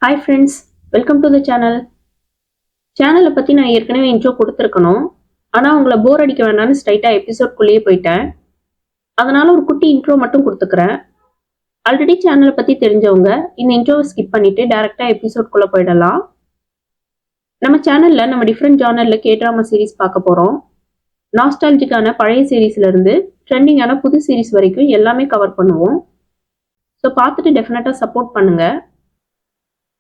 Hi friends, welcome to the channel. சேனலை பற்றி நான் ஏற்கனவே இன்ட்ரோ கொடுத்துருக்கணும். ஆனால் உங்களை போர் அடிக்க வேண்டாம்னு ஸ்ட்ரைட்டாக எபிசோட்குள்ளேயே போயிட்டேன். அதனால ஒரு குட்டி இன்ட்ரோ மட்டும் கொடுத்துக்கிறேன். ஆல்ரெடி சேனலை பற்றி தெரிஞ்சவங்க இந்த இன்ட்ரோவை ஸ்கிப் பண்ணிட்டு டேரெக்டாக எபிசோட்குள்ளே போயிடலாம். நம்ம சேனலில் நம்ம டிஃப்ரெண்ட் ஜானரில் கேட்ராமா சீரீஸ் பார்க்க போகிறோம். நாஸ்டாலஜிக்கான பழைய சீரீஸ்லேருந்து ட்ரெண்டிங்கான புது சீரீஸ் வரைக்கும் எல்லாமே கவர் பண்ணுவோம். ஸோ பார்த்துட்டு டெஃபினட்டாக சப்போர்ட் பண்ணுங்கள்.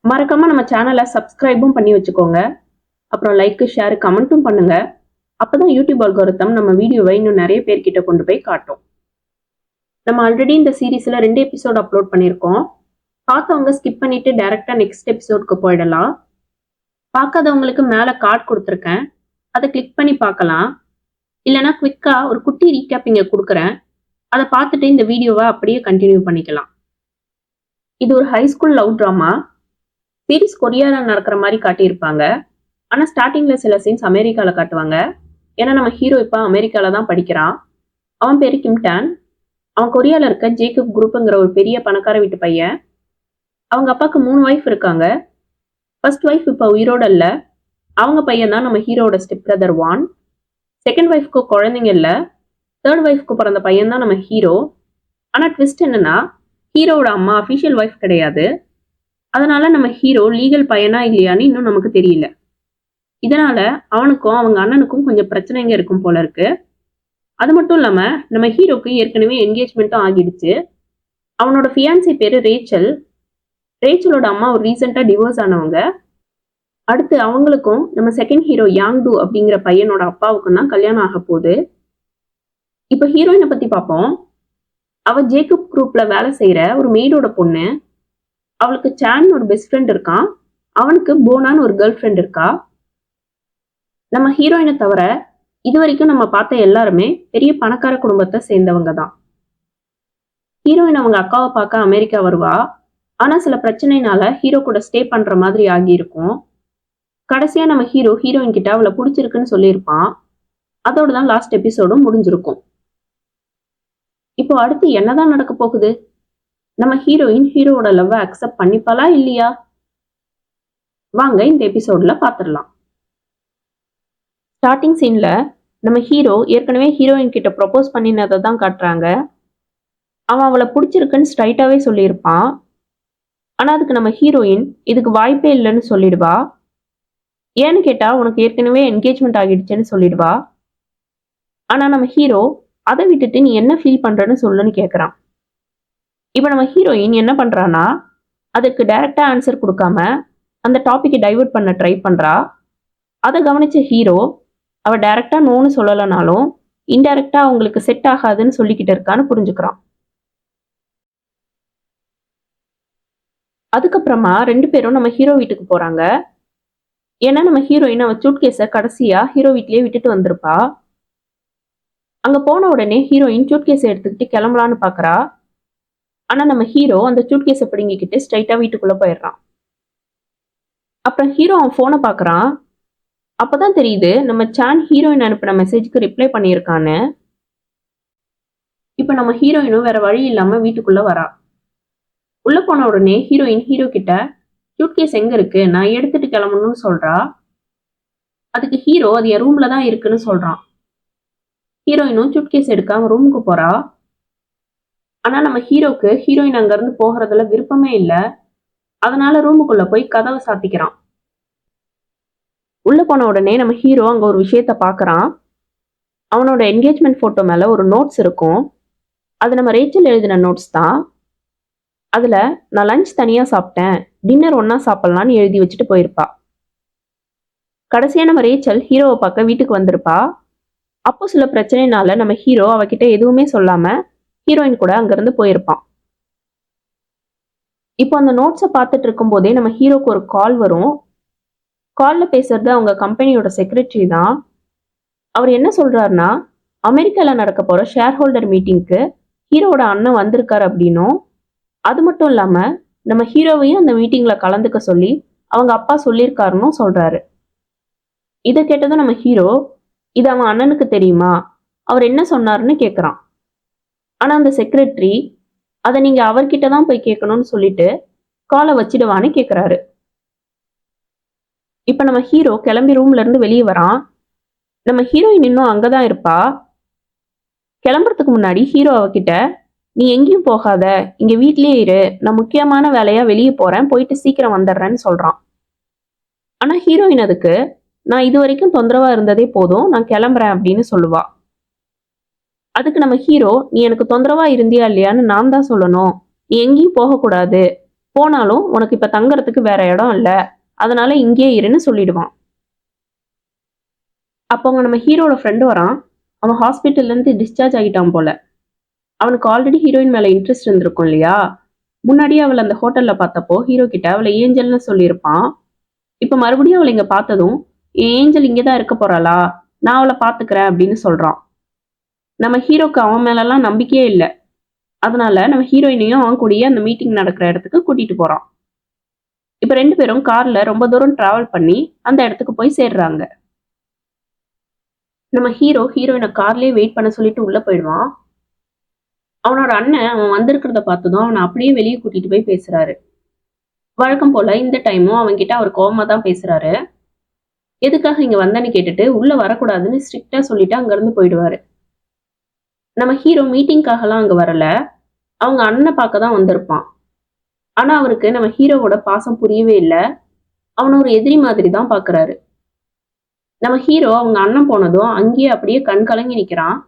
மறக்காம நம்ம சேனலை சப்ஸ்கிரைபும் பண்ணி வச்சுக்கோங்க. அப்புறம் லைக், ஷேர், கமெண்ட்டும் பண்ணுங்க. அப்பதான் யூடியூப் அல்கோரிதம் நம்ம வீடியோவை இன்னும் நிறைய பேர்கிட்ட கொண்டு போய் காட்டும். நம்ம ஆல்ரெடி இந்த சீரீஸ்ல 2 எபிசோட் அப்லோட் பண்ணியிருக்கோம். பார்த்தவங்க ஸ்கிப் பண்ணிட்டு டைரக்டா நெக்ஸ்ட் எபிசோடுக்கு போயிடலாம். பார்க்காதவங்களுக்கு மேல கார்டு கொடுத்துருக்கேன், அதை கிளிக் பண்ணி பார்க்கலாம். இல்லைன்னா குவிக்கா ஒரு குட்டி ரீகேப் இங்க கொடுக்குறேன், அதை பார்த்துட்டு இந்த வீடியோவை அப்படியே கண்டினியூ பண்ணிக்கலாம். இது ஒரு ஹைஸ்கூல் லவ் ட்ராமா சீரீஸ். கொரியால நடக்கிற மாதிரி காட்டியிருப்பாங்க. ஆனால் ஸ்டார்டிங்ல சில சீன்ஸ் அமெரிக்காவில் காட்டுவாங்க. ஏன்னா நம்ம ஹீரோ இப்போ அமெரிக்காவில் தான் படிக்கிறான். அவன் பேரு கிம்டான். அவன் கொரியாவில் இருக்க ஜேக்கப் குரூப்புங்கிற ஒரு பெரிய பணக்கார வீட்டு பையன். அவங்க அப்பாவுக்கு 3 ஒய்ஃப் இருக்காங்க. ஃபர்ஸ்ட் ஒய்ஃப் இப்போ உயிரோட இல்லை. அவங்க பையன் தான் நம்ம ஹீரோட ஸ்டெப் பிரதர் வான். செகண்ட் ஒய்ஃப்க்கு குழந்தைங்க இல்லை. தேர்ட் ஒய்ஃப்க்கு பிறந்த பையன் தான் நம்ம ஹீரோ. ஆனால் ட்விஸ்ட் என்னன்னா, ஹீரோட அம்மா அஃபிஷியல் ஒய்ஃப் கிடையாது. அதனால நம்ம ஹீரோ லீகல் பையனா இல்லையான்னு இன்னும் நமக்கு தெரியல. இதனால அவனுக்கும் அவங்க அண்ணனுக்கும் கொஞ்சம் பிரச்சனைங்க இருக்கும் போல இருக்கு. அது மட்டும் இல்லாம நம்ம ஹீரோக்கு ஏற்கனவே என்கேஜ்மெண்ட்டும் ஆகிடுச்சு. அவனோட ஃபியான்சி பேரு ரேச்சல். ரேச்சலோட அம்மா ஒரு ரீசெண்டா டிவோர்ஸ் ஆனவங்க. அடுத்து அவங்களுக்கும் நம்ம செகண்ட் ஹீரோ யாங்டு அப்படிங்கிற பையனோட அப்பாவுக்கும் தான் கல்யாணம் ஆக போகுது. இப்ப ஹீரோயினை பத்தி பார்ப்போம். அவ ஜேக்கப் குரூப்ல வேலை செய்யற ஒரு மெய்டோட பொண்ணு. அவளுக்கு சான் ஒரு பெஸ்ட் ஃப்ரெண்ட் இருக்கான். அவனுக்கு போனான்னு ஒரு கேர்ள் ஃப்ரெண்ட் இருக்கா. நம்ம ஹீரோயினை தவிர இது வரைக்கும் நம்ம பார்த்த எல்லாருமே பெரிய பணக்கார குடும்பத்தை சேர்ந்தவங்க தான். ஹீரோயின் அவங்க அக்காவை பார்க்க அமெரிக்கா வருவா. ஆனா சில பிரச்சனைனால ஹீரோ கூட ஸ்டே பண்ற மாதிரி ஆகியிருக்கும். கடைசியா நம்ம ஹீரோயின் கிட்ட அவளை பிடிச்சிருக்குன்னு சொல்லியிருப்பான். அதோட தான் லாஸ்ட் எபிசோடும் முடிஞ்சிருக்கும். இப்போ அடுத்து என்னதான் நடக்க போகுது? நம்ம ஹீரோயின் ஹீரோவோட லவ்வை அக்செப்ட் பண்ணிப்பாளா இல்லையா? வாங்க இந்த எபிசோட்ல பாத்துடலாம். ஸ்டார்டிங் சீன்ல நம்ம ஹீரோ ஏற்கனவே ஹீரோயின் கிட்ட ப்ரொபோஸ் பண்ணினதை தான் காட்டுறாங்க. அவன் அவளை பிடிச்சிருக்குன்னு ஸ்ட்ரைட்டாவே சொல்லியிருப்பான். ஆனா அதுக்கு நம்ம ஹீரோயின் இதுக்கு வாய்ப்பே இல்லைன்னு சொல்லிடுவா. ஏன்னு கேட்டா உனக்கு ஏற்கனவே என்கேஜ்மெண்ட் ஆகிடுச்சுன்னு சொல்லிடுவா. ஆனா நம்ம ஹீரோ அதை விட்டுட்டு நீ என்ன ஃபீல் பண்றன்னு சொல்லுன்னு கேட்குறான். இப்போ நம்ம ஹீரோயின் என்ன பண்றான்னா, அதுக்கு டைரக்டா ஆன்சர் கொடுக்காம அந்த டாபிக்கை டைவர்ட் பண்ண ட்ரை பண்றா. அதை கவனிச்ச ஹீரோ அவ டைரக்டா நோன்னு சொல்லலைனாலும் இன்டைரக்டா அவங்களுக்கு செட் ஆகாதுன்னு சொல்லிக்கிட்டு இருக்கான்னு புரிஞ்சுக்கிறான். அதுக்கப்புறமா 2 பேரும் நம்ம ஹீரோ வீட்டுக்கு போறாங்க. ஏன்னா நம்ம ஹீரோயின் அவ சூட்கேஸை கடைசியா ஹீரோ வீட்லயே விட்டுட்டு வந்திருப்பா. அங்க போன உடனே ஹீரோயின் சூட்கேஸை எடுத்துக்கிட்டு கிளம்பலான்னு பாக்குறா. ஆனா நம்ம ஹீரோ அந்த சூட்கேஸை பிடுங்கிக்கிட்டு ஸ்ட்ரைட்டா வீட்டுக்குள்ள போயிடுறான். அப்புறம் ஹீரோ அவன் போனை பாக்குறான். அப்பதான் தெரியுது நம்ம சான் ஹீரோயின் அனுப்பின மெசேஜ்க்கு ரிப்ளை பண்ணியிருக்கான்னு. இப்ப நம்ம ஹீரோயினும் வேற வழி இல்லாம வீட்டுக்குள்ள வரா. உள்ள போன உடனே ஹீரோயின் ஹீரோ கிட்ட சூட்கேஸ் எங்க இருக்கு, நான் எடுத்துட்டு கிளம்பணும்னு சொல்றா. அதுக்கு ஹீரோ அது என் ரூம்ல தான் இருக்குன்னு சொல்றான். ஹீரோயினும் சூட்கேஸ் எடுக்காம ரூமுக்கு போறா. ஆனா நம்ம ஹீரோக்கு ஹீரோயின் அங்க இருந்து போகிறதுல விருப்பமே இல்லை. அதனால ரூமுக்குள்ள போய் கதவை சாத்திக்கிறான். உள்ள போன உடனே நம்ம ஹீரோ அங்க ஒரு விஷயத்த பாக்குறான். அவனோட என்கேஜ்மெண்ட் போட்டோ மேல ஒரு நோட்ஸ் இருக்கும். அது நம்ம ரேச்சல் எழுதின நோட்ஸ் தான். அதுல நான் லஞ்ச் தனியா சாப்பிட்டேன், டின்னர் ஒன்னா சாப்பிடலான்னு எழுதி வச்சுட்டு போயிருப்பா. கடைசியா நம்ம ரேச்சல் ஹீரோவை பார்க்க வீட்டுக்கு வந்திருப்பா. அப்போ சில பிரச்சனைனால நம்ம ஹீரோ அவகிட்ட எதுவுமே சொல்லாம ஹீரோயின் கூட அங்கிருந்து போயிருப்பான். இப்போ அந்த நோட்ஸை பார்த்துட்டு இருக்கும் போதே நம்ம ஹீரோக்கு ஒரு கால் வரும். கால்ல பேசுறது அவங்க கம்பெனியோட செக்ரட்டரி தான். அவர் என்ன சொல்றாருன்னா, அமெரிக்கால நடக்க போற ஷேர் ஹோல்டர் மீட்டிங்க்கு ஹீரோவோட அண்ணன் வந்திருக்காரு அப்படின்னும், அது மட்டும் இல்லாம நம்ம ஹீரோவையும் அந்த மீட்டிங்ல கலந்துக்க சொல்லி அவங்க அப்பா சொல்லியிருக்காருன்னு சொல்றாரு. இதை கேட்டதும் நம்ம ஹீரோ இது அவன் அண்ணனுக்கு தெரியுமா, அவர் என்ன சொன்னாருன்னு கேட்குறான். ஆனா அந்த செக்ரட்டரி அதை நீங்க அவர்கிட்ட தான் போய் கேட்கணும்னு சொல்லிட்டு காலை வச்சிடுவான்னு கேட்குறாரு. இப்ப நம்ம ஹீரோ கிளம்பி ரூம்ல இருந்து வெளியே வரான். நம்ம ஹீரோயின் இன்னும் அங்கதான் இருப்பா. கிளம்புறதுக்கு முன்னாடி ஹீரோ அவகிட்ட, நீ எங்கேயும் போகாத, இங்க வீட்லயே இரு, நான் முக்கியமான வேலையா வெளியே போறேன், போயிட்டு சீக்கிரம் வந்துடுறேன்னு சொல்றான். ஆனா ஹீரோயின் அதுக்கு, நான் இது வரைக்கும் தொந்தரவா இருந்ததே போதும், நான் கிளம்புறேன் அப்படின்னு சொல்லுவா. அதுக்கு நம்ம ஹீரோ, நீ எனக்கு தொந்தரவா இருந்தியா இல்லையான்னு நான் தான் சொல்லணும், நீ எங்கேயும் போகக்கூடாது, போனாலும் உனக்கு இப்ப தங்கறதுக்கு வேற இடம் இல்ல, அதனால இங்கே இருன்னு சொல்லிடுவான். அப்போ அவங்க நம்ம ஹீரோட ஃப்ரெண்டு வரான். அவன் ஹாஸ்பிட்டல்ல இருந்து டிஸ்சார்ஜ் ஆகிட்டான் போல. அவனுக்கு ஆல்ரெடி ஹீரோயின் மேல இன்ட்ரெஸ்ட் இருந்திருக்கும் இல்லையா. முன்னாடியே அவளை அந்த ஹோட்டல்ல பார்த்தப்போ ஹீரோ கிட்ட அவளை ஏஞ்சல்னு சொல்லியிருப்பான். இப்ப மறுபடியும் அவளை இங்க பார்த்ததும், என் ஏஞ்சல் இங்கதான் இருக்க போறாளா, நான் அவளை பாத்துக்கிறேன் அப்படின்னு சொல்றான். நம்ம ஹீரோக்கு அவன் மேலெல்லாம் நம்பிக்கையே இல்லை. அதனால நம்ம ஹீரோயினையும் அவன் கூடயே அந்த மீட்டிங் நடக்கிற இடத்துக்கு கூட்டிட்டு போறான். இப்ப 2 பேரும் கார்ல ரொம்ப தூரம் டிராவல் பண்ணி அந்த இடத்துக்கு போய் சேர்றாங்க. நம்ம ஹீரோயினை கார்லயே வெயிட் பண்ண சொல்லிட்டு உள்ள போயிடுவான். அவனோட அண்ணன் அவன் வந்திருக்கிறத பார்த்ததும் அவனை அப்படியே வெளியே கூட்டிட்டு போய் பேசுறாரு. வழக்கம் போல இந்த டைமும் அவன் கிட்ட அவர் கோவமா தான் பேசுறாரு. எதுக்காக இங்க வந்தேன்னு கேட்டுட்டு உள்ள வரக்கூடாதுன்னு ஸ்ட்ரிக்டா சொல்லிட்டு அங்க இருந்து போயிடுவாரு. நம்ம ஹீரோ மீட்டிங்காகலாம் அங்க வரல, அவங்க அண்ணனை பார்க்க தான் வந்திருப்பான். ஆனா அவருக்கு நம்ம ஹீரோவோட பாசம் புரியவே இல்லை. அவனை ஒரு எதிரி மாதிரி தான் பாக்குறாரு. நம்ம ஹீரோ அவங்க அண்ணன் போனதும் அங்கேயே அப்படியே கண் கலங்கி நிக்கிறான்.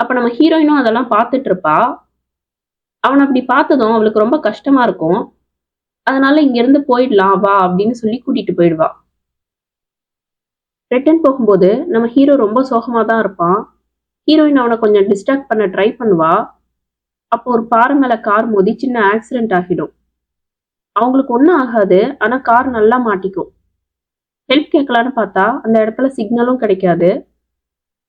அப்ப நம்ம ஹீரோயினும் அதெல்லாம் பார்த்துட்டு இருப்பா. அவனை அப்படி பார்த்ததும் அவளுக்கு ரொம்ப கஷ்டமா இருக்கும். அதனால இங்க இருந்து போயிடலாம் வா அப்படின்னு சொல்லி கூட்டிட்டு போயிடுவா. ரிட்டர்ன் போகும்போது நம்ம ஹீரோ ரொம்ப சோகமா தான் இருப்பான். ஹீரோயின் அவனை கொஞ்சம் டிஸ்ட்ராக்ட் பண்ண ட்ரை பண்ணுவா. அப்போ ஒரு பாறை மேல கார் மோதி சின்ன ஆக்சிடென்ட் ஆகிடும். அவங்களுக்கு ஒன்றும் ஆகாது, ஆனா கார் நல்லா மாட்டிக்கும். ஹெல்ப் கேட்கலான்னு பார்த்தா அந்த இடத்துல சிக்னலும் கிடைக்காது.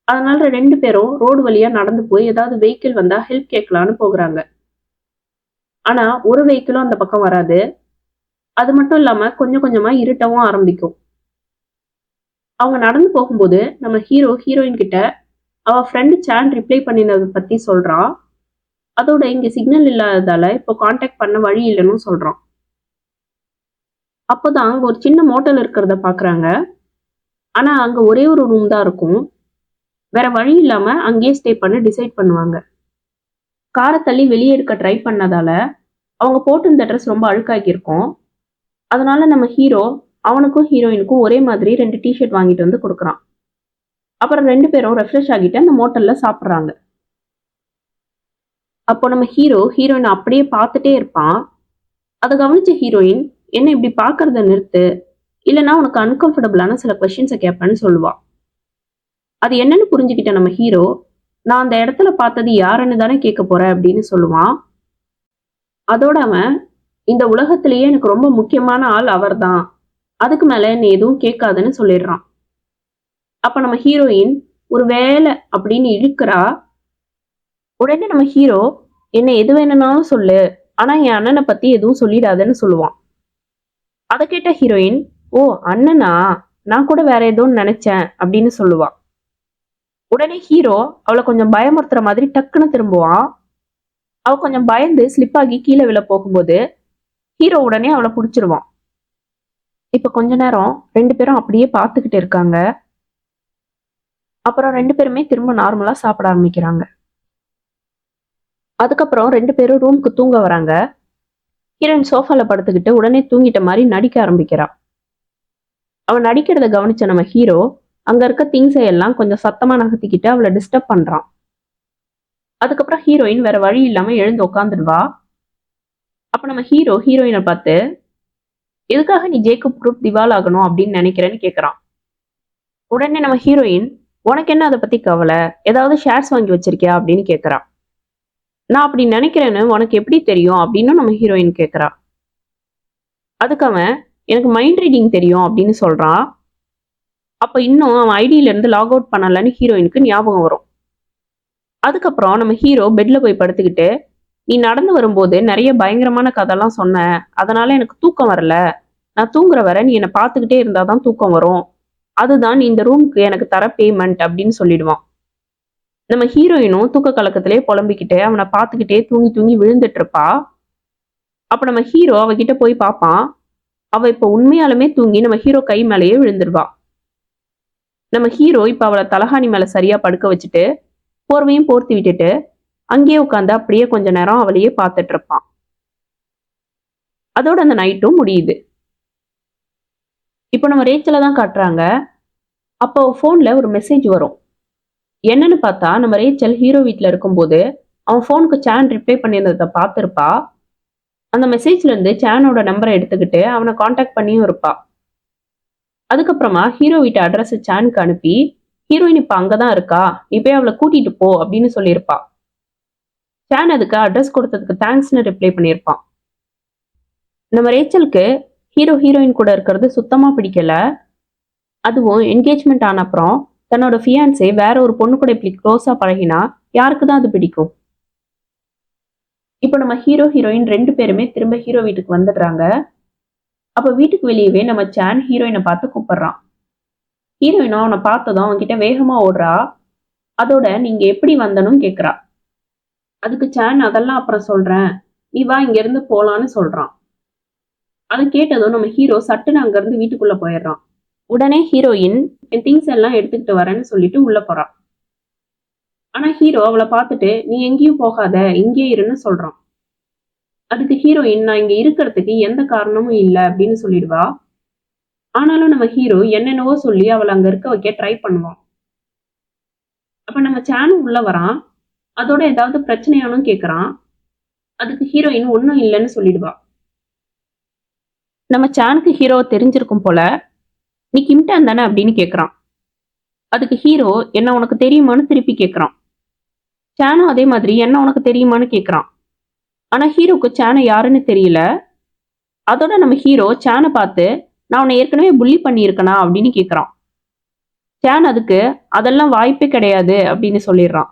அதனால 2 பேரும் ரோடு வழியா நடந்து போய் ஏதாவது வெஹிக்கிள் வந்தா ஹெல்ப் கேட்கலான்னு போகிறாங்க. ஆனா ஒரு வெஹிக்கிளும் அந்த பக்கம் வராது. அது மட்டும் இல்லாம கொஞ்சம் கொஞ்சமா இருட்டவும் ஆரம்பிக்கும். அவங்க நடந்து போகும்போது நம்ம ஹீரோயின் கிட்ட அவ ஃப்ரெண்டு சான் ரிப்ளை பண்ணினதை பத்தி சொல்றான். அதோட இங்க சிக்னல் இல்லாததால இப்போ கான்டாக்ட் பண்ண வழி இல்லைன்னு சொல்றான். அப்போதான் அங்க ஒரு சின்ன மோட்டல் இருக்கிறத பாக்குறாங்க. ஆனா அங்க ஒரே ஒரு ரூம் தான் இருக்கும். வேற வழி இல்லாம அங்கேயே ஸ்டே பண்ண டிசைட் பண்ணுவாங்க. காரை தள்ளி வெளியே எடுக்க ட்ரை பண்ணதால அவங்க போட்டிருந்த ட்ரெஸ் ரொம்ப அழுக்காக்கி இருக்கும். அதனால நம்ம ஹீரோ அவனுக்கும் ஹீரோயினுக்கும் ஒரே மாதிரி 2 டிஷர்ட் வாங்கிட்டு வந்து கொடுக்குறான். அப்புறம் 2 பேரும் ரெஃப்ரெஷ் ஆகிட்டு அந்த மோட்டல்ல சாப்பிட்றாங்க. அப்போ நம்ம ஹீரோயினை அப்படியே பார்த்துட்டே இருப்பான். அதை கவனிச்ச ஹீரோயின், என்ன இப்படி பார்க்கறத நிறுத்து, இல்லைன்னா உனக்கு அன்கம்ஃபர்டபுளான சில கொஸ்டின்ஸை கேட்பேன்னு சொல்லுவா. அது என்னன்னு புரிஞ்சுக்கிட்ட நம்ம ஹீரோ, நான் அந்த இடத்துல பார்த்தது யாருன்னு தானே கேட்க போறேன் அப்படின்னு சொல்லுவான். அதோட அவன், இந்த உலகத்திலேயே எனக்கு ரொம்ப முக்கியமான ஆள் அவர் தான், அதுக்கு மேல என்ன எதுவும் கேட்காதுன்னு சொல்லிடுறான். அப்ப நம்ம ஹீரோயின் ஒரு வேலை அப்படின்னு இழுக்கிறா. உடனே நம்ம ஹீரோ, என்ன எது வேணும்னாலும் சொல்லு, ஆனா என் அண்ணனை பத்தி எதுவும் சொல்லிடாதன்னு சொல்லுவான். அதை கேட்ட ஹீரோயின், ஓ அண்ணனா, நான் கூட வேற எதுவும் நினைச்சேன் அப்படின்னு சொல்லுவா. உடனே ஹீரோ அவளை கொஞ்சம் பயமுறுத்துற மாதிரி டக்குன்னு திரும்புவான். அவ கொஞ்சம் பயந்து ஸ்லிப் ஆகி கீழே விழ போகும்போது ஹீரோ உடனே அவளை பிடிச்சிருவான். இப்ப கொஞ்ச நேரம் 2 பேரும் அப்படியே பார்த்துக்கிட்டு இருக்காங்க. அப்புறம் 2 பேருமே திரும்ப நார்மலா சாப்பிட ஆரம்பிக்கிறாங்க. அதுக்கப்புறம் 2 பேரும் ரூமுக்கு தூங்க வராங்க. ஹீரோயின் சோஃபால படுத்துக்கிட்டு உடனே தூங்கிட்ட மாதிரி நடிக்க ஆரம்பிக்கிறா. அவன் நடிக்கிறத கவனிச்ச நம்ம ஹீரோ அங்க இருக்க திங்ஸை எல்லாம் கொஞ்சம் சத்தமா நகர்த்திக்கிட்டு அவளை டிஸ்டர்ப் பண்றான். அதுக்கப்புறம் ஹீரோயின் வேற வழி இல்லாம எழுந்து உட்காந்துடுவா. அப்ப நம்ம ஹீரோயினை பார்த்து, எதுக்காக நீ ஜேக்கப் குரூப் திவால் ஆகணும் அப்படின்னு நினைக்கிறேன்னு கேட்கறான். உடனே நம்ம ஹீரோயின், உனக்கு என்ன அதை பத்தி கவலை, ஏதாவது ஷேர்ஸ் வாங்கி வச்சிருக்கியா அப்படின்னு கேட்கறான். நான் அப்படி நினைக்கிறேன்னு உனக்கு எப்படி தெரியும் அப்படின்னு நம்ம ஹீரோயின் கேட்கறா. அதுக்கு அவன், எனக்கு மைண்ட் ரீடிங் தெரியும் அப்படின்னு சொல்றான். அப்ப இன்னும் அவன் ஐடியில இருந்து லாக் அவுட் பண்ணலன்னு ஹீரோயினுக்கு ஞாபகம் வரும். அதுக்கப்புறம் நம்ம ஹீரோ பெட்ல போய் படுத்துக்கிட்டு, நீ நடந்து வரும்போது நிறைய பயங்கரமான கதைலாம் சொன்ன, அதனால எனக்கு தூக்கம் வரல, நான் தூங்குற வரை நீ என்னை பார்த்துக்கிட்டே இருந்தாதான் தூக்கம் வரும், அதுதான் நீ இந்த ரூமுக்கு எனக்கு தர பேமெண்ட் அப்படின்னு சொல்லிடுவான். நம்ம ஹீரோயினும் தூக்க கலக்கத்திலே புலம்பிக்கிட்டு அவனை பார்த்துக்கிட்டே தூங்கி தூங்கி விழுந்துட்டு இருப்பா. அப்ப நம்ம ஹீரோ அவகிட்ட போய் பார்ப்பான். அவ இப்ப உண்மையாலுமே தூங்கி நம்ம ஹீரோ கை மேலேயே விழுந்துருவா. நம்ம ஹீரோ இப்ப அவளை தலகாணி மேல சரியா படுக்க வச்சுட்டு போர்வையும் போர்த்தி விட்டுட்டு அங்கேயே உட்காந்து அப்படியே கொஞ்ச நேரம் அவளையே பார்த்துட்டு இருப்பான். அதோட அந்த நைட்டும் முடியுது. இப்போ நம்ம ரேச்சலை தான் காட்டுறாங்க. அப்போ போன்ல ஒரு மெசேஜ் வரும். என்னன்னு பார்த்தா நம்ம ரேச்சல் ஹீரோ வீட்டில் இருக்கும்போது அவன் ஃபோனுக்கு சேன் ரிப்ளை பண்ணியிருந்ததை பார்த்துருப்பா. அந்த மெசேஜ்ல இருந்து சேனோட நம்பரை எடுத்துக்கிட்டு அவனை காண்டாக்ட் பண்ணியும் இருப்பா. அதுக்கப்புறமா ஹீரோ வீட்டு அட்ரஸ் சேனுக்கு அனுப்பி ஹீரோயின் இப்ப அங்கதான் இருக்கா, நீ போய் அவளை கூட்டிட்டு போ அப்படின்னு சொல்லியிருப்பா. சேன் அதுக்கு அட்ரஸ் கொடுத்ததுக்கு தேங்க்ஸ்னு ரிப்ளை பண்ணியிருப்பான். நம்ம ரேச்சலுக்கு ஹீரோயின் கூட இருக்கிறது சுத்தமா பிடிக்கல. அதுவும் என்கேஜ்மெண்ட் ஆன அப்புறம் தன்னோட ஃபியான்ஸே வேற ஒரு பொண்ணு கூட இப்படி க்ளோஸா பழகினா யாருக்கு தான் அது பிடிக்கும்? இப்போ நம்ம ஹீரோயின் 2 பேருமே திரும்ப ஹீரோ வீட்டுக்கு வந்துடுறாங்க. அப்ப வீட்டுக்கு வெளியவே நம்ம சேன் ஹீரோயினை பார்த்து கூப்பிடுறான். ஹீரோயினும் அவனை பார்த்ததும் அவன்கிட்ட வேகமா ஓடுறா. அதோட நீங்க எப்படி வந்தனும் கேக்குறா. அதுக்கு சேன் அதெல்லாம் அப்புறம் சொல்றேன், நீ வா இங்க இருந்து போலான்னு சொல்றான். அதை கேட்டதும் நம்ம ஹீரோ சட்டுன்னு அங்க இருந்து வீட்டுக்குள்ள போயிடுறான். உடனே ஹீரோயின் என் திங்ஸ் எல்லாம் எடுத்துக்கிட்டு வரேன்னு சொல்லிட்டு உள்ள போறான். ஆனா ஹீரோ அவளை பார்த்துட்டு நீ எங்கேயும் போகாத, இங்கே இருன்னு சொல்றான். அதுக்கு ஹீரோயின் நான் இங்க இருக்கிறதுக்கு எந்த காரணமும் இல்லை அப்படின்னு சொல்லிடுவா. ஆனாலும் நம்ம ஹீரோ என்னென்னவோ சொல்லி அவளை அங்க இருக்க வைக்க ட்ரை பண்ணுவான். அப்ப நம்ம சேனும் உள்ள வரான். அதோட ஏதாவது பிரச்சனையானும் கேட்கறான். அதுக்கு ஹீரோயின் ஒன்னும் இல்லைன்னு சொல்லிடுவா. நம்ம சேனுக்கு ஹீரோ தெரிஞ்சிருக்கும் போல, நீ கிம்டான் தானே அப்படின்னு கேட்கறான். அதுக்கு ஹீரோ என்ன உனக்கு தெரியுமான்னு திருப்பி கேட்கறான். சேனும் அதே மாதிரி என்ன உனக்கு தெரியுமான்னு கேட்கறான். ஆனா ஹீரோக்கு சேனை யாருன்னு தெரியல. அதோட நம்ம ஹீரோ சேனை பார்த்து நான் உன்னை ஏற்கனவே புள்ளி பண்ணியிருக்கனா அப்படின்னு கேட்கறான். சேன் அதுக்கு அதெல்லாம் வாய்ப்பே கிடையாது அப்படின்னு சொல்லிடுறான்.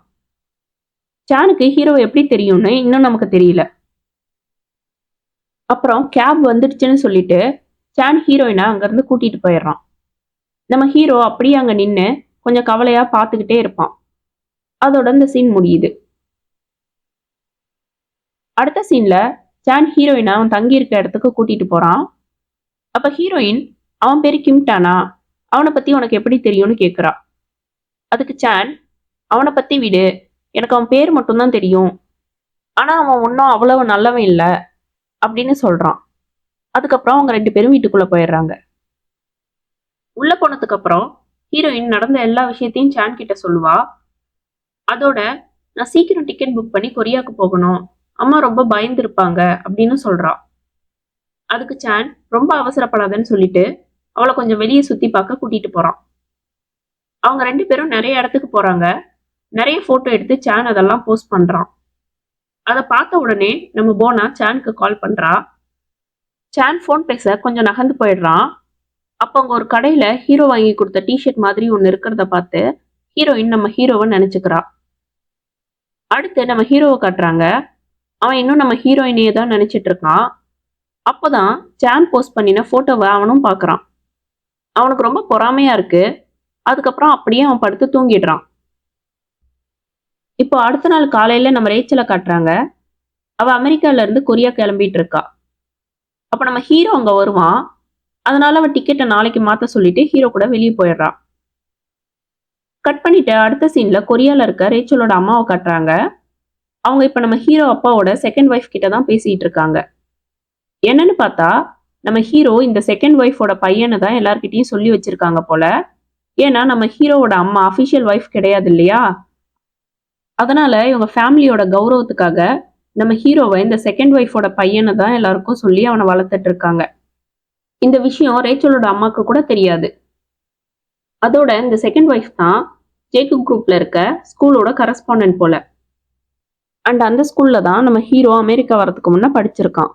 சேனுக்கு ஹீரோ எப்படி தெரியும்னு இன்னும் நமக்கு தெரியல. அப்புறம் கேப் வந்துடுச்சுன்னு சொல்லிட்டு சேன் ஹீரோயினை அங்கிருந்து கூட்டிட்டு போயிடுறான். நம்ம ஹீரோ அப்படியே அங்க நின்று கொஞ்சம் கவலையா பார்த்துக்கிட்டே இருப்பான். அதோட இந்த சீன் முடியுது. அடுத்த சீன்ல சேன் ஹீரோயினை அவன் தங்கி இருக்க இடத்துக்கு கூட்டிட்டு போறான். அப்ப ஹீரோயின் அவன் பேரு கிம்டானா, அவனை பத்தி உனக்கு எப்படி தெரியும்னு கேட்கிறா. அதுக்கு சேன் அவனை பத்தி விடு, எனக்கு அவன் பேர் மட்டும்தான் தெரியும், ஆனா அவன் ஒன்னும் அவ்வளவு நல்லவன் இல்லை அப்படின்னு சொல்றான். அதுக்கப்புறம் அவங்க 2 பேரும் வீட்டுக்குள்ள போயிடுறாங்க. உள்ள போனதுக்கு அப்புறம் ஹீரோயின் நடந்த எல்லா விஷயத்தையும் சேன் கிட்ட சொல்லுவா. அதோட நான் சீக்கிரம் டிக்கெட் புக் பண்ணி கொரியாக்கு போகணும், அம்மா ரொம்ப பயந்து இருப்பாங்க அப்படின்னு சொல்றா. அதுக்கு சேன் ரொம்ப அவசரப்படாதன்னு சொல்லிட்டு அவளை கொஞ்சம் வெளியே சுத்தி பார்க்க கூட்டிட்டு போறான். அவங்க 2 பேரும் நிறைய இடத்துக்கு போறாங்க. நிறைய போட்டோ எடுத்து சேன் அதெல்லாம் போஸ்ட் பண்றான். அதை பார்த்த உடனே நம்ம போனா சேனுக்கு கால் பண்றா. சேன் போன் பேச கொஞ்சம் நகர்ந்து போயிடுறான். அப்போ அங்க ஒரு கடையில ஹீரோ வாங்கி கொடுத்த டிஷர்ட் மாதிரி ஒண்ணு இருக்கிறத பார்த்து ஹீரோயின் நம்ம ஹீரோவை நினைச்சுக்கிறா. அடுத்து நம்ம ஹீரோவை காட்டுறாங்க. அவன் இன்னும் நம்ம ஹீரோயினையே தான் நினைச்சிட்டு இருக்கான். அப்போதான் சேன் போஸ்ட் பண்ணின போட்டோவை அவனும் பார்க்கறான். அவனுக்கு ரொம்ப பொறாமையா இருக்கு. அதுக்கப்புறம் அப்படியே அவன் படுத்து தூங்கிடுறான். இப்போ அடுத்த நாள் காலையில நம்ம ரேச்சலை காட்டுறாங்க. அவ அமெரிக்கால இருந்து கொரியா கிளம்பிட்டு இருக்கா. அப்ப நம்ம ஹீரோ அங்க வருவான். அதனால அவன் டிக்கெட்டை நாளைக்கு மாத்த சொல்லிட்டு ஹீரோ கூட வெளியே போயிடுறான். கட் பண்ணிட்டு அடுத்த சீன்ல கொரியால இருக்க ரேச்சலோட அம்மாவை காட்டுறாங்க. அவங்க இப்ப நம்ம ஹீரோ அப்பாவோட செகண்ட் ஒய்ஃப் கிட்ட தான் பேசிட்டு இருக்காங்க. என்னன்னு பார்த்தா நம்ம ஹீரோ இந்த செகண்ட் ஒய்ஃபோட பையனை தான் எல்லார்கிட்டையும் சொல்லி வச்சிருக்காங்க போல. ஏன்னா நம்ம ஹீரோவோட அம்மா அஃபிஷியல் ஒய்ஃப் கிடையாது இல்லையா. அதனால இவங்க ஃபேமிலியோட கௌரவத்துக்காக நம்ம ஹீரோவை இந்த செகண்ட் ஒய்ஃபோட பையனை தான் எல்லாருக்கும் சொல்லி அவனை வளர்த்துட்டு இருக்காங்க. இந்த விஷயம் ரேச்சலோட அம்மாக்கு கூட தெரியாது. அதோட இந்த செகண்ட் ஒய்ஃப் தான் ஜேக்கப் குரூப்ல இருக்க ஸ்கூலோட கரஸ்பாண்டன்ட் போல. அண்ட் அந்த ஸ்கூல்ல தான் நம்ம ஹீரோ அமெரிக்கா வரதுக்கு முன்ன படிச்சிருக்கான்.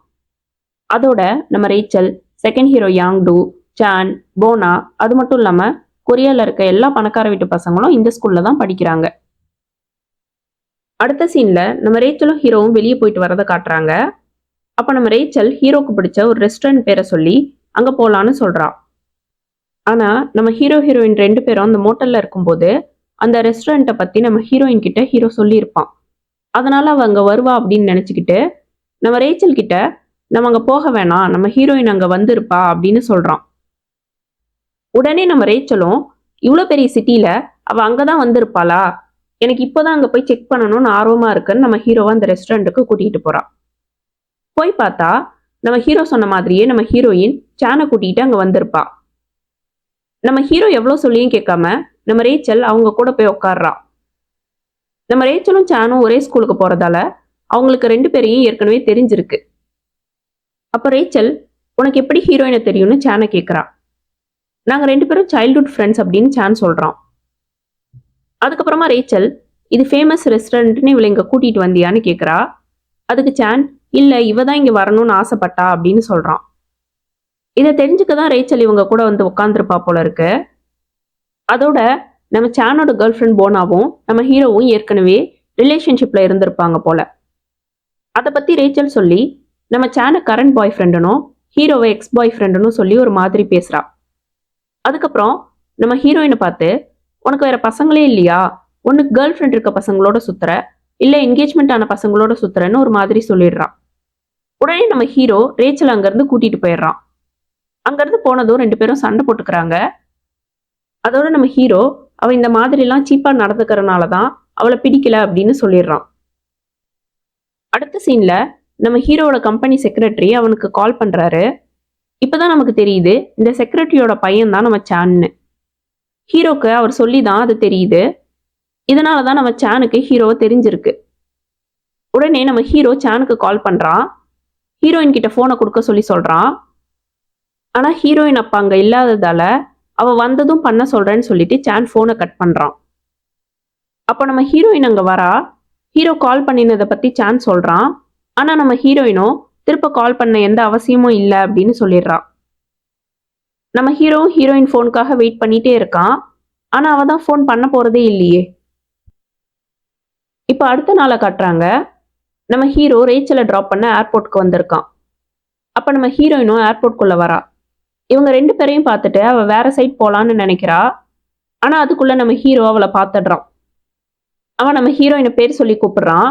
அதோட நம்ம ரேச்சல், செகண்ட் ஹீரோ யாங்டு, சான், போனா, அது மட்டும் இல்லாம கொரியால இருக்க எல்லா பணக்கார வீட்டு பசங்களும் இந்த ஸ்கூல்ல தான் படிக்கிறாங்க. அடுத்த சீன்ல நம்ம ரேச்சலும் ஹீரோவும் வெளியே போயிட்டு வரதை காட்டுறாங்க. அப்ப நம்ம ரேச்சல் ஹீரோக்கு பிடிச்ச ஒரு ரெஸ்டாரண்ட் பேரை சொல்லி அங்க போலான்னு சொல்றா. ஆனா நம்ம ஹீரோயின் 2 பேரும் அந்த மோட்டல்ல இருக்கும்போது அந்த ரெஸ்டாரண்ட்டை பத்தி நம்ம ஹீரோயின் கிட்ட ஹீரோ சொல்லியிருப்பான். அதனால அவ அங்க வருவா அப்படின்னு நினைச்சுக்கிட்டு நம்ம ரேச்சல் கிட்ட நம்ம அங்கே போக வேணாம், நம்ம ஹீரோயின் அங்கே வந்திருப்பா அப்படின்னு சொல்கிறான். உடனே நம்ம ரேச்சலும் இவ்வளோ பெரிய சிட்டியில் அவள் அங்கே தான் வந்திருப்பாளா, எனக்கு இப்போதான் அங்கே போய் செக் பண்ணணும்னு ஆர்வமாக இருக்குன்னு நம்ம ஹீரோவை அந்த ரெஸ்டாரண்ட்டுக்கு கூட்டிகிட்டு போகிறான். போய் பார்த்தா நம்ம ஹீரோ சொன்ன மாதிரியே நம்ம ஹீரோயின் சானை கூட்டிகிட்டு அங்கே வந்திருப்பா. நம்ம ஹீரோ எவ்வளோ சொல்லியும் கேட்காம நம்ம ரேச்சல் அவங்க கூட போய் உட்காடுறா. நம்ம ரேச்சலும் சானும் ஒரே ஸ்கூலுக்கு போகிறதால அவங்களுக்கு 2 பேரையும் ஏற்கனவே தெரிஞ்சிருக்கு. அப்போ ரேச்சல், உனக்கு எப்படி ஹீரோயினை தெரியும்னு சானை கேட்குறா. நாங்கள் 2 பேரும் சைல்ட்ஹுட் ஃப்ரெண்ட்ஸ் அப்படின்னு சான் சொல்கிறான். அதுக்கப்புறமா ரேச்சல், இது ஃபேமஸ் ரெஸ்டாரண்ட்னு இவளை இங்கே கூட்டிகிட்டு வந்தியான்னு கேட்குறா. அதுக்கு சான், இல்லை இவ தான் இங்கே வரணும்னு ஆசைப்பட்டா அப்படின்னு சொல்கிறான். இதை தெரிஞ்சுக்க தான் ரேச்சல் இவங்க கூட வந்து உட்காந்துருப்பா போல இருக்கு. அதோட நம்ம சானோட கேர்ள் ஃப்ரெண்ட் போனாவும் நம்ம ஹீரோவும் ஏற்கனவே ரிலேஷன்ஷிப்பில் இருந்திருப்பாங்க போல. அதை பற்றி ரேச்சல் சொல்லி நம்ம சானை கரண்ட் பாய் ஃப்ரெண்டுனும் ஹீரோவை எக்ஸ் பாய் ஃப்ரெண்டுன்னு சொல்லி ஒரு மாதிரி பேசுகிறா. அதுக்கப்புறம் நம்ம ஹீரோயினை பார்த்து, உனக்கு வேற பசங்களே இல்லையா, உனக்கு கேர்ள் ஃப்ரெண்ட் இருக்க பசங்களோட சுத்துற, இல்லை என்கேஜ்மெண்ட் ஆன பசங்களோட சுத்துறன்னு ஒரு மாதிரி சொல்லிடுறான். உடனே நம்ம ஹீரோ ரேச்சல் அங்கேருந்து கூட்டிட்டு போயிடுறான். அங்கேருந்து போனதும் 2 பேரும் சண்டை போட்டுக்கிறாங்க. அதோட நம்ம ஹீரோ அவள் இந்த மாதிரிலாம் சீப்பாக நடந்துக்கிறனால தான் அவளை பிடிக்கல அப்படின்னு சொல்லிடுறான். அடுத்த சீனில் நம்ம ஹீரோவோட கம்பெனி செக்ரட்டரி அவனுக்கு கால் பண்ணுறாரு. இப்போதான் நமக்கு தெரியுது இந்த செக்ரட்டரியோட பையன் தான் நம்ம சான்னு. ஹீரோக்கு அவர் சொல்லி தான் அது தெரியுது. இதனால தான் நம்ம சானுக்கு ஹீரோவை தெரிஞ்சிருக்கு. உடனே நம்ம ஹீரோ சானுக்கு கால் பண்ணுறான். ஹீரோயின் கிட்ட ஃபோனை கொடுக்க சொல்லி சொல்கிறான். ஆனால் ஹீரோயின் அப்போ அங்கே இல்லாததால அவள் வந்ததும் பண்ண சொல்கிறேன்னு சொல்லிட்டு சான் ஃபோனை கட் பண்ணுறான். அப்போ நம்ம ஹீரோயின் அங்கே வரா. ஹீரோ கால் பண்ணினதை பற்றி சான் சொல்கிறான். ஆனால் நம்ம ஹீரோயினும் திருப்ப கால் பண்ண எந்த அவசியமும் இல்லை அப்படின்னு சொல்லிடுறான். நம்ம ஹீரோவும் ஹீரோயின் ஃபோனுக்காக வெயிட் பண்ணிகிட்டே இருக்கான். ஆனால் அவள் தான் ஃபோன் பண்ண போகிறதே இல்லையே. இப்போ அடுத்த நாளை காட்டுறாங்க. நம்ம ஹீரோ ரேச்சலை ட்ராப் பண்ண ஏர்போர்ட்டுக்கு வந்திருக்கான். அப்போ நம்ம ஹீரோயினும் ஏர்போர்ட்குள்ளே வரா. இவங்க 2 பேரையும் பார்த்துட்டு அவள் வேற சைட் போகலான்னு நினைக்கிறா. ஆனால் அதுக்குள்ளே நம்ம ஹீரோ அவளை பார்த்துடுறான். அவன் நம்ம ஹீரோயினை பேர் சொல்லி கூப்பிடுறான்.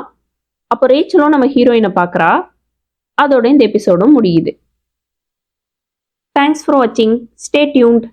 அப்போ ரேச்சலும் நம்ம ஹீரோயினை பார்க்குறா. அதோட இந்த எபிசோடும் முடியுது. தேங்க்ஸ் ஃபார் வாட்சிங். Stay tuned.